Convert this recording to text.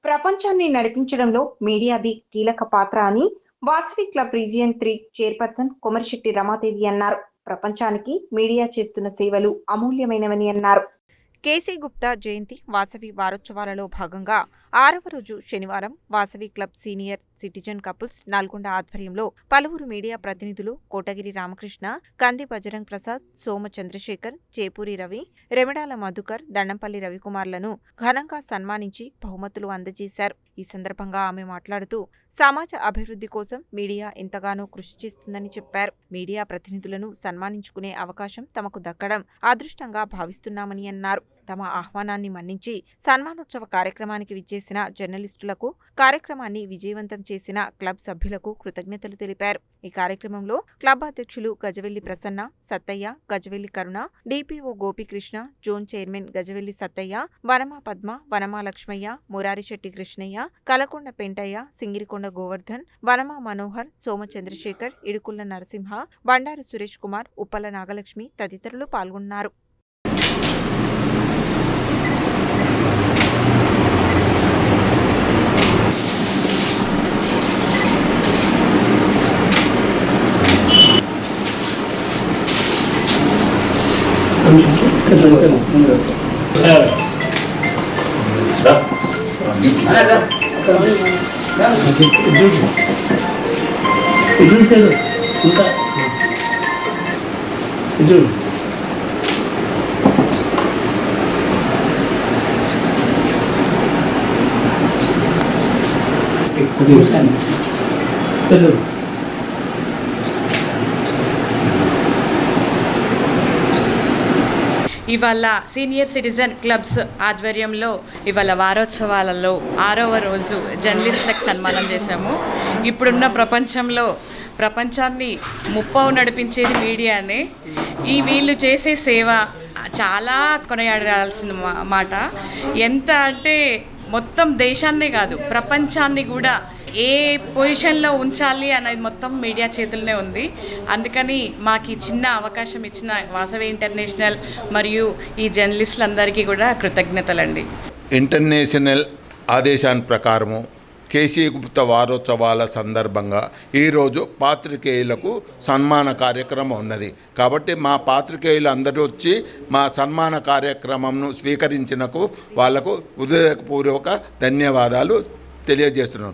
ప్రపంచాన్ని నడిపించడంలో మీడియాది కీలక పాత్ర అని Vasavi club region 3 chairperson Komarisetti Ramadevi అన్నారు. ప్రపంచానికి మీడియా చేస్తున్న సేవలు అమూల్యమైనవని అన్నారు. కేసీ గుప్తా జయంతి వాసవి వారోత్సవాలలో భాగంగా 6వ రోజు శనివారం Vasavi club senior citizen couples Nalgonda ఆధ్వర్యంలో పలువురు మీడియా ప్రతినిధులు కోటగిరి రామకృష్ణ, కంది బజరంగ్ ప్రసాద్, సోమ చంద్రశేఖర్, చేపూరి రవి, రెమెడాల మధుకర్, దండంపల్లి రవికుమార్లను ఘనంగా సన్మానించి బహుమతులు అందజేశారు. ఈ సందర్భంగా ఆమె మాట్లాడుతూ సమాజ అభివృద్ధి కోసం మీడియా ఎంతగానో కృషి చేస్తుందని చెప్పారు. మీడియా ప్రతినిధులను సన్మానించుకునే అవకాశం తమకు దక్కడం అదృష్టంగా భావిస్తున్నామని అన్నారు. తమ ఆహ్వానాన్ని మన్నించి సన్మానోత్సవ కార్యక్రమానికి విచ్చేసిన జర్నలిస్టులకు, కార్యక్రమాన్ని విజయవంతం చేసిన క్లబ్ సభ్యులకు కృతజ్ఞతలు తెలిపారు. ఈ కార్యక్రమంలో క్లబ్ అధ్యక్షులు Gajavelli Prasanna, Sattaiah, Gajavelli Karuna, DPO Gopikrishna, zone chairman Gajavelli Sattaiah, Vanama Padma, Vanama Lakshmaiah, Murarisetti Krishnaiah, Kalakonda Pentaiah, Singirikonda Govardhan, Vanama Manohar, Soma Chandrasekhar, Idukulla Narasimha, Bandaru Suresh Kumar, Uppala Nagalakshmi తదితరులు పాల్గొన్నారు. ఇవాళ సీనియర్ సిటిజన్ క్లబ్స్ ఆధ్వర్యంలో ఇవాళ వారోత్సవాలలో 6వ రోజు జర్నలిస్టులకు సన్మానం చేశాము. ఇప్పుడున్న ప్రపంచాన్ని ముప్పావు నడిపించేది మీడియానే. వీళ్ళు చేసే సేవ చాలా కొనియాడాల్సిన మాట. ఎంత అంటే మొత్తం దేశాన్నే కాదు, ప్రపంచాన్ని కూడా ఏ పొజిషన్లో ఉంచాలి అనేది మొత్తం మీడియా చేతుల్లోనే ఉంది. అందుకని మాకు ఈ చిన్న అవకాశం ఇచ్చిన వాసవి ఇంటర్నేషనల్ మరియు ఈ జర్నలిస్టులందరికీ కూడా కృతజ్ఞతలండి. ఇంటర్నేషనల్ ఆదేశాల ప్రకారము కేసీ గుప్తా వారోత్సవాల సందర్భంగా ఈరోజు పాత్రికేయులకు సన్మాన కార్యక్రమం ఉన్నది. కాబట్టి మా పాత్రికేయులు అందరూ వచ్చి మా సన్మాన కార్యక్రమంను స్వీకరించినకు వాళ్లకు హృదయపూర్వక ధన్యవాదాలు తెలియజేస్తున్నాను.